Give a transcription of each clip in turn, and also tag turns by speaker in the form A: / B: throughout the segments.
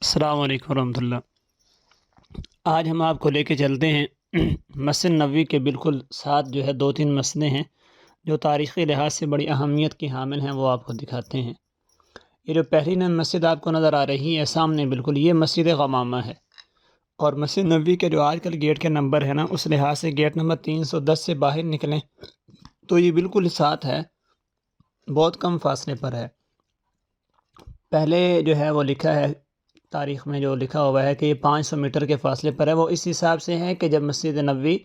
A: السلام علیکم ورحمۃ اللہ۔ آج ہم آپ کو لے کے چلتے ہیں مسجد نبوی کے بالکل ساتھ جو ہے 2-3 مسجدیں ہیں جو تاریخی لحاظ سے بڑی اہمیت کی حامل ہیں، وہ آپ کو دکھاتے ہیں۔ یہ جو پہلی مسجد آپ کو نظر آ رہی ہے سامنے بالکل، یہ مسجد غمامہ ہے، اور مسجد نبوی کے جو آج کل گیٹ کے نمبر ہے نا، اس لحاظ سے گیٹ نمبر 310 سے باہر نکلیں تو یہ بالکل ساتھ ہے، بہت کم فاصلے پر ہے۔ پہلے جو ہے وہ لکھا ہے، تاریخ میں جو لکھا ہوا ہے کہ یہ 500 میٹر کے فاصلے پر ہے، وہ اس حساب سے ہے کہ جب مسجد نبوی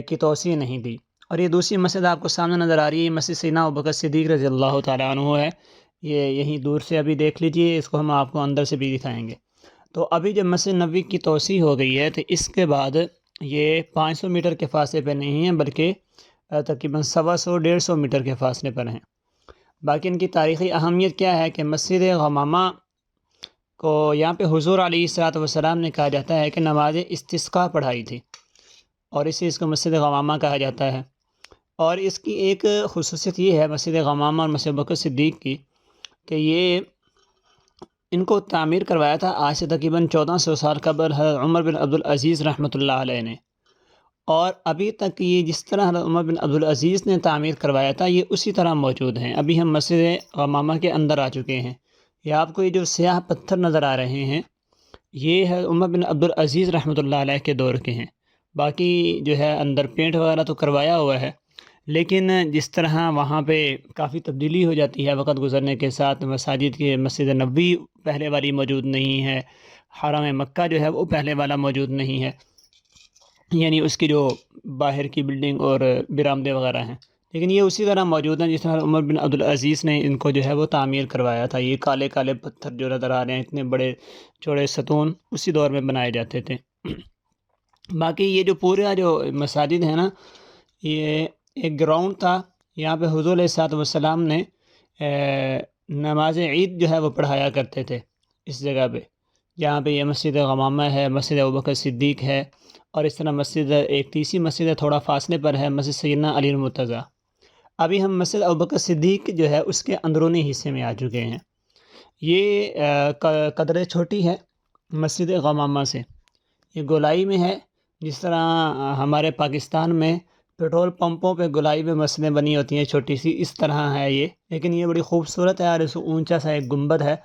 A: کی توسیع نہیں دی۔ اور یہ دوسری مسجد آپ کو سامنے نظر آ رہی ہے، یہ مسجد سیدنا ابوبکر صدیق رضی اللہ تعالیٰ عنہ ہے۔ یہ یہیں دور سے ابھی دیکھ لیجئے، اس کو ہم آپ کو اندر سے بھی دکھائیں گے۔ تو ابھی جب مسجد نبوی کی توسیع ہو گئی ہے تو اس کے بعد یہ 500 میٹر کے فاصلے پہ نہیں ہیں، بلکہ تقریباً 125-150 میٹر کے فاصلے پر ہیں۔ باقی ان کی تاریخی اہمیت کیا ہے کہ مسجد غمامہ کو یہاں پہ حضور علیہ الصلوۃ والسلام نے کہا جاتا ہے کہ نماز استسقاء پڑھائی تھی، اور اس کو مسجد غمامہ کہا جاتا ہے۔ اور اس کی ایک خصوصیت یہ ہے مسجد غمامہ اور مسجد ابوبکر صدیق کی، کہ یہ ان کو تعمیر کروایا تھا آج سے تقریباً 1400 سال قبل حضرت عمر بن عبدالعزیز رحمۃ اللہ علیہ نے، اور ابھی تک یہ جس طرح حضرت عمر بن عبدالعزیز نے تعمیر کروایا تھا یہ اسی طرح موجود ہیں۔ ابھی ہم مسجد غمامہ کے اندر آ چکے ہیں۔ یہ آپ کو یہ جو سیاہ پتھر نظر آ رہے ہیں، یہ ہے عمر بن عبدالعزیز رحمۃ اللہ علیہ کے دور کے ہیں۔ باقی جو ہے اندر پینٹ وغیرہ تو کروایا ہوا ہے، لیکن جس طرح وہاں پہ کافی تبدیلی ہو جاتی ہے وقت گزرنے کے ساتھ، مساجد کے مسجد نبوی پہلے والی موجود نہیں ہے، حرم مکہ جو ہے وہ پہلے والا موجود نہیں ہے، یعنی اس کی جو باہر کی بلڈنگ اور برآمدے وغیرہ ہیں، لیکن یہ اسی طرح موجود ہیں جس طرح عمر بن عبدالعزیز نے ان کو جو ہے وہ تعمیر کروایا تھا۔ یہ کالے کالے پتھر جو نظر آ رہے ہیں، اتنے بڑے چوڑے ستون اسی دور میں بنائے جاتے تھے۔ باقی یہ جو پورا جو مساجد ہے نا، یہ ایک گراؤنڈ تھا، یہاں پہ حضور علیہ الصلوۃ والسلام نے نماز عید جو ہے وہ پڑھایا کرتے تھے اس جگہ پہ، جہاں پہ یہ مسجد غمامہ ہے، مسجد ابوبکر صدیق ہے، اور اس طرح مسجد ایک تیسری مسجد ہے تھوڑا فاصلے پر ہے، مسجد سیدنا علی المرتضیٰ۔ ابھی ہم مسجد ابوبکر صدیق جو ہے اس کے اندرونی حصے میں آ چکے ہیں۔ یہ قدرے چھوٹی ہے مسجد غمامہ سے، یہ گولائی میں ہے، جس طرح ہمارے پاکستان میں پیٹرول پمپوں پہ گولائی میں مسجدیں بنی ہوتی ہیں چھوٹی سی، اس طرح ہے یہ، لیکن یہ بڑی خوبصورت ہے، اور اس اونچا سا ایک گنبد ہے،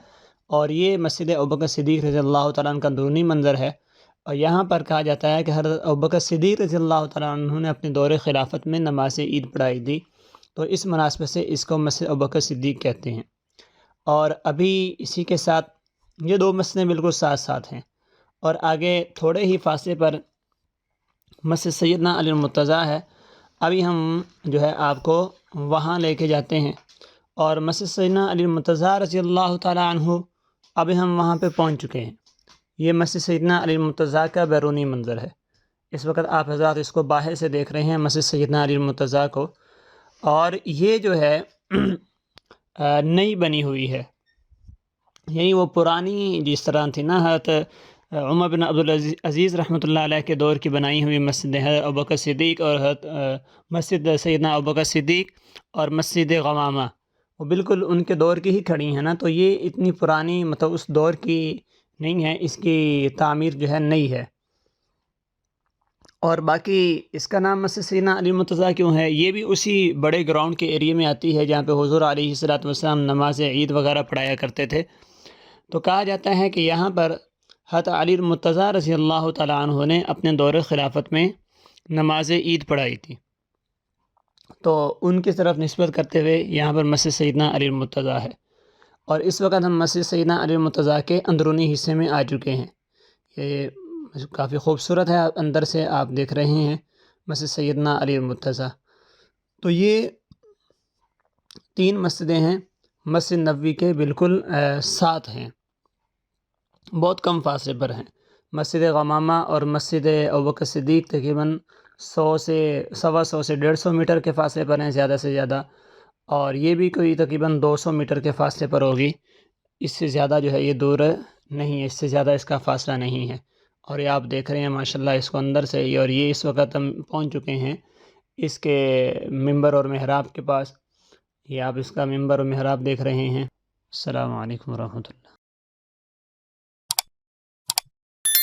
A: اور یہ مسجد ابوبکر صدیق رضی اللہ تعالیٰ عنہ کا اندرونی منظر ہے۔ اور یہاں پر کہا جاتا ہے کہ حضرت ابوبکر صدیق رضی اللہ تعالیٰ عنہ نے اپنے دور خلافت میں نماز عید پڑھائی تھی، تو اس مناسبت سے اس کو مسجد ابوبکر صدیق کہتے ہیں۔ اور ابھی اسی کے ساتھ یہ دو مسجدیں بالکل ساتھ ساتھ ہیں، اور آگے تھوڑے ہی فاصلے پر مسجد سیدنا علی المرتضیٰ ہے۔ ابھی ہم جو ہے آپ کو وہاں لے کے جاتے ہیں، اور مسجد سیدنا علی المرتضیٰ رضی اللہ تعالیٰ عنہ ابھی ہم وہاں پہ پہنچ چکے ہیں۔ یہ مسجد سیدنا علی المرتضیٰ کا بیرونی منظر ہے۔ اس وقت آپ حضرات اس کو باہر سے دیکھ رہے ہیں، مسجد سیدنا علی المرتضیٰ کو، اور یہ جو ہے نئی بنی ہوئی ہے، یعنی وہ پرانی جس طرح تھی نا، حضرت عمر بن عبدالعزیز رحمۃ اللہ علیہ کے دور کی بنائی ہوئی مسجد ہے ابوبکر صدیق، اور مسجد سیدنا ابوبکر صدیق اور مسجد غمامہ، وہ بالکل ان کے دور کی ہی کھڑی ہیں نا، تو یہ اتنی پرانی مطلب اس دور کی نہیں ہے، اس کی تعمیر جو ہے نئی ہے۔ اور باقی اس کا نام مسجد سیدنا علی المرتضیٰ کیوں ہے، یہ بھی اسی بڑے گراؤنڈ کے ایریے میں آتی ہے جہاں پہ حضور علیہ الصلوۃ والسلام نماز عید وغیرہ پڑھایا کرتے تھے۔ تو کہا جاتا ہے کہ یہاں پر حضرت علی المرتضیٰ رضی اللہ تعالیٰ عنہ نے اپنے دور خلافت میں نماز عید پڑھائی تھی، تو ان کی طرف نسبت کرتے ہوئے یہاں پر مسجد سیدنا علی المرتضیٰ ہے۔ اور اس وقت ہم مسجد سیدنا علی المرتضیٰ کے اندرونی حصے میں آ چکے ہیں۔ یہ کافی خوبصورت ہے، اندر سے آپ دیکھ رہے ہیں مسجد سیدنا علی المرتضیٰ۔ تو یہ 3 مسجدیں ہیں، مسجد نبوی کے بالکل ساتھ ہیں، بہت کم فاصلے پر ہیں۔ مسجد غمامہ اور مسجد ابوبکر صدیق تقریباً 100 سے 125 سے 150 میٹر کے فاصلے پر ہیں زیادہ سے زیادہ، اور یہ بھی کوئی تقریباً 200 میٹر کے فاصلے پر ہوگی، اس سے زیادہ جو ہے یہ دور نہیں ہے، اس سے زیادہ اس کا فاصلہ نہیں ہے۔ اور یہ آپ دیکھ رہے ہیں ماشاءاللہ اس کو اندر سے ہی، اور یہ اس وقت ہم پہنچ چکے ہیں اس کے ممبر اور محراب کے پاس۔ یہ آپ اس کا ممبر اور محراب دیکھ رہے ہیں۔ السلام علیکم ورحمۃ اللہ۔